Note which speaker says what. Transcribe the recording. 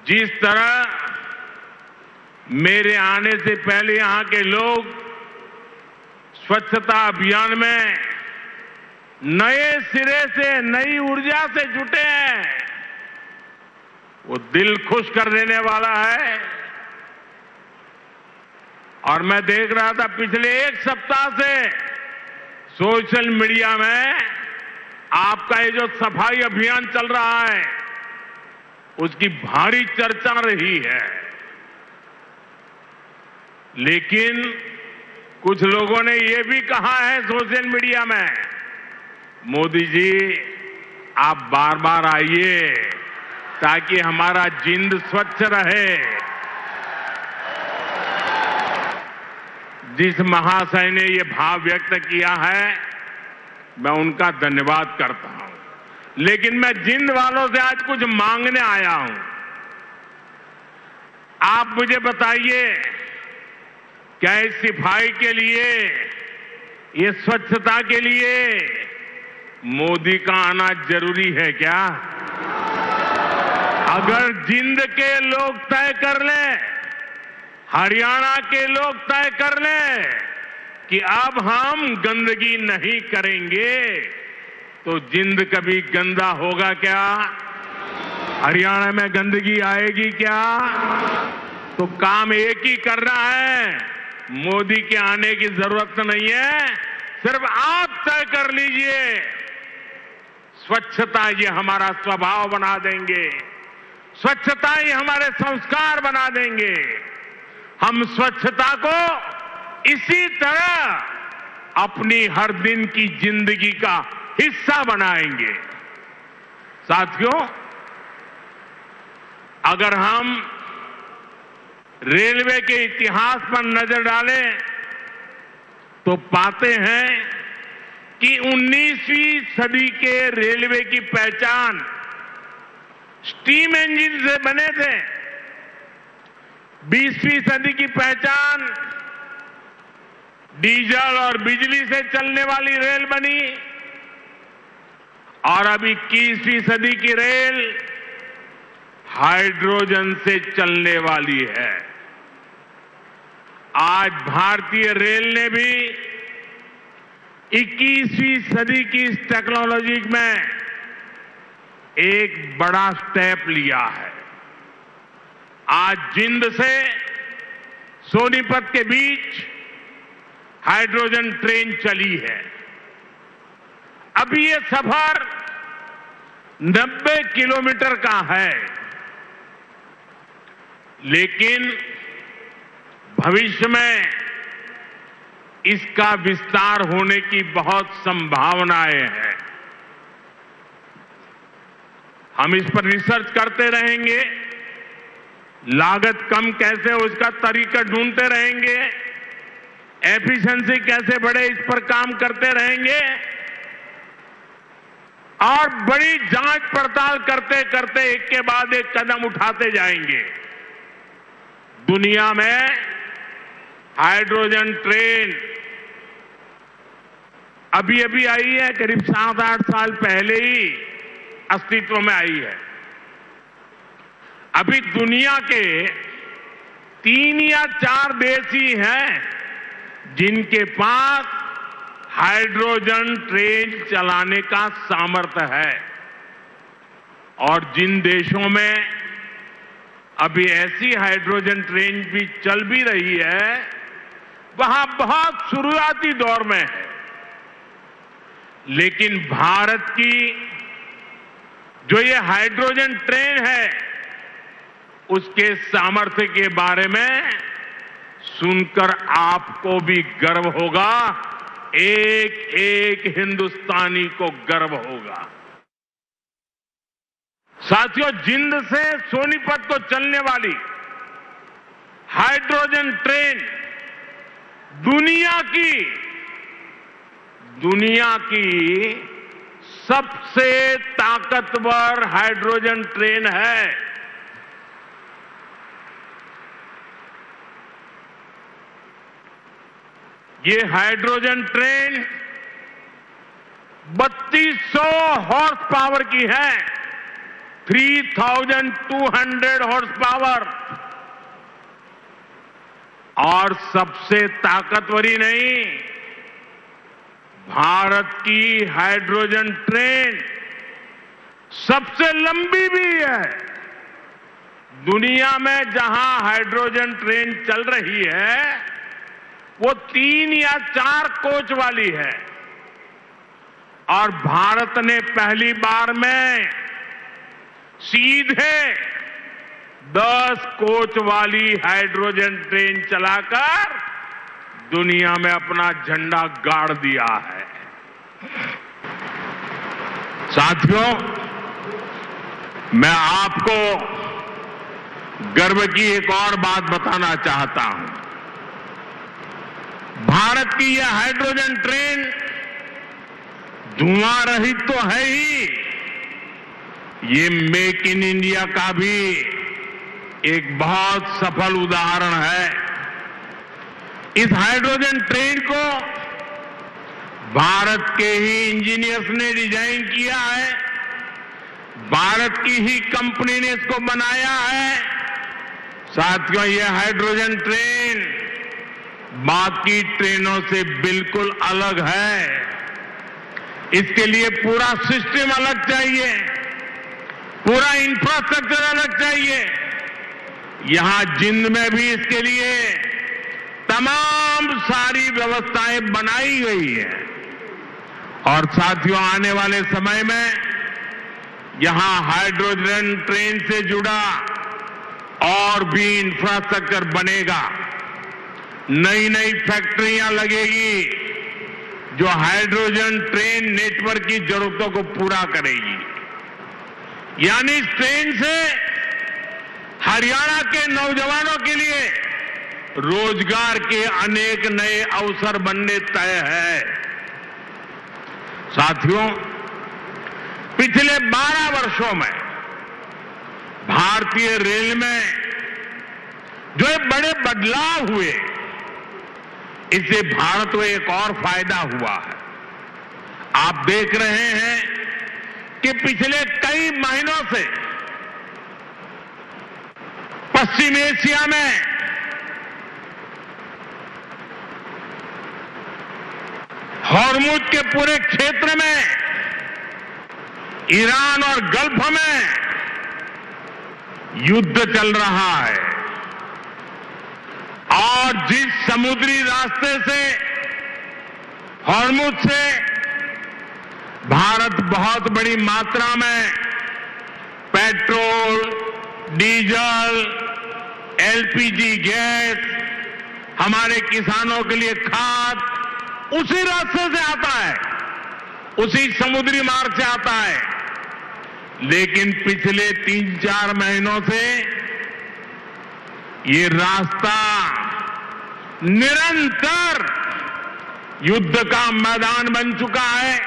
Speaker 1: जिस तरह मेरे आने से पहले यहां के लोग स्वच्छता अभियान में नए सिरे से, नई ऊर्जा से जुटे हैं, वो दिल खुश कर देने वाला है। और मैं देख रहा था पिछले एक सप्ताह से सोशल मीडिया में आपका ये जो सफाई अभियान चल रहा है, उसकी भारी चर्चा रही है। लेकिन कुछ लोगों ने ये भी कहा है सोशल मीडिया में, मोदी जी आप बार बार आइए ताकि हमारा जिंद स्वच्छ रहे। जिस महाशय ने ये भाव व्यक्त किया है, मैं उनका धन्यवाद करता हूं। लेकिन मैं जिंद वालों से आज कुछ मांगने आया हूं। आप मुझे बताइए, क्या इस सफाई के लिए, ये स्वच्छता के लिए मोदी का आना जरूरी है क्या? अगर जिंद के लोग तय कर लें, हरियाणा के लोग तय कर लें कि अब हम गंदगी नहीं करेंगे, तो जिंद कभी गंदा होगा क्या? हरियाणा में गंदगी आएगी क्या? तो काम एक ही करना है, मोदी के आने की जरूरत नहीं है, सिर्फ आप तय कर लीजिए। स्वच्छता ये हमारा स्वभाव बना देंगे, स्वच्छता ये हमारे संस्कार बना देंगे। हम स्वच्छता को इसी तरह अपनी हर दिन की जिंदगी का हिस्सा बनाएंगे। साथियों, अगर हम रेलवे के इतिहास पर नजर डालें तो पाते हैं कि 19वीं सदी के रेलवे की पहचान स्टीम इंजन से बने थे। 20वीं सदी की पहचान डीजल और बिजली से चलने वाली रेल बनी, और अब 21वीं सदी की रेल हाइड्रोजन से चलने वाली है। आज भारतीय रेल ने भी 21वीं सदी की इस टेक्नोलॉजी में एक बड़ा स्टेप लिया है। आज जिंद से सोनीपत के बीच हाइड्रोजन ट्रेन चली है। अभी ये सफर 90 किलोमीटर का है, लेकिन भविष्य में इसका विस्तार होने की बहुत संभावनाएं हैं। हम इस पर रिसर्च करते रहेंगे, लागत कम कैसे हो इसका तरीका ढूंढते रहेंगे, एफिशिएंसी कैसे बढ़े इस पर काम करते रहेंगे, और बड़ी जांच पड़ताल करते करते एक के बाद एक कदम उठाते जाएंगे। दुनिया में हाइड्रोजन ट्रेन अभी अभी आई है, करीब 7-8 साल पहले ही अस्तित्व में आई है। अभी दुनिया के 3 या 4 देश ही हैं जिनके पास हाइड्रोजन ट्रेन चलाने का सामर्थ्य है, और जिन देशों में अभी ऐसी हाइड्रोजन ट्रेन भी चल भी रही है, वहां बहुत शुरुआती दौर में है। लेकिन भारत की जो ये हाइड्रोजन ट्रेन है, उसके सामर्थ्य के बारे में सुनकर आपको भी गर्व होगा, एक एक हिंदुस्तानी को गर्व होगा। साथियों, जिंद से सोनीपत को चलने वाली हाइड्रोजन ट्रेन दुनिया की सबसे ताकतवर हाइड्रोजन ट्रेन है। ये हाइड्रोजन ट्रेन 3200 हॉर्स पावर की है, 3,200 हॉर्स पावर और सबसे ताकतवरी नहीं, भारत की हाइड्रोजन ट्रेन सबसे लंबी भी है। दुनिया में जहां हाइड्रोजन ट्रेन चल रही है वो 3 या 4 कोच वाली है और भारत ने पहली बार में सीधे 10 कोच वाली हाइड्रोजन ट्रेन चलाकर दुनिया में अपना झंडा गाड़ दिया है। साथियों, मैं आपको गर्व की एक और बात बताना चाहता हूं। भारत की यह हाइड्रोजन ट्रेन धुआं रहित तो है ही, ये मेक इन इंडिया का भी एक बहुत सफल उदाहरण है। इस हाइड्रोजन ट्रेन को भारत के ही इंजीनियर्स ने डिजाइन किया है, भारत की ही कंपनी ने इसको बनाया है। साथियों, यह हाइड्रोजन ट्रेन बाकी ट्रेनों से बिल्कुल अलग है। इसके लिए पूरा सिस्टम अलग चाहिए, पूरा इंफ्रास्ट्रक्चर अलग चाहिए। यहां जिंद में भी इसके लिए तमाम सारी व्यवस्थाएं बनाई गई हैं और साथियों, आने वाले समय में यहां हाइड्रोजन ट्रेन से जुड़ा और भी इंफ्रास्ट्रक्चर बनेगा। नई नई फैक्ट्रियां लगेगी जो हाइड्रोजन ट्रेन नेटवर्क की जरूरतों को पूरा करेगी। यानी इस ट्रेन से हरियाणा के नौजवानों के लिए रोजगार के अनेक नए अवसर बनने तय है। साथियों, पिछले 12 वर्षों में भारतीय रेल में जो बड़े बदलाव हुए, इससे भारत को एक और फायदा हुआ है। आप देख रहे हैं कि पिछले कई महीनों से पश्चिम एशिया में हॉर्मुज के पूरे क्षेत्र में, ईरान और गल्फ में युद्ध चल रहा है और जिस समुद्री रास्ते से, हॉर्मुज से भारत बहुत बड़ी मात्रा में पेट्रोल, डीजल, एलपीजी गैस, हमारे किसानों के लिए खाद उसी रास्ते से आता है, उसी समुद्री मार्ग से आता है। लेकिन पिछले 3-4 महीनों से ये रास्ता निरंतर युद्ध का मैदान बन चुका है।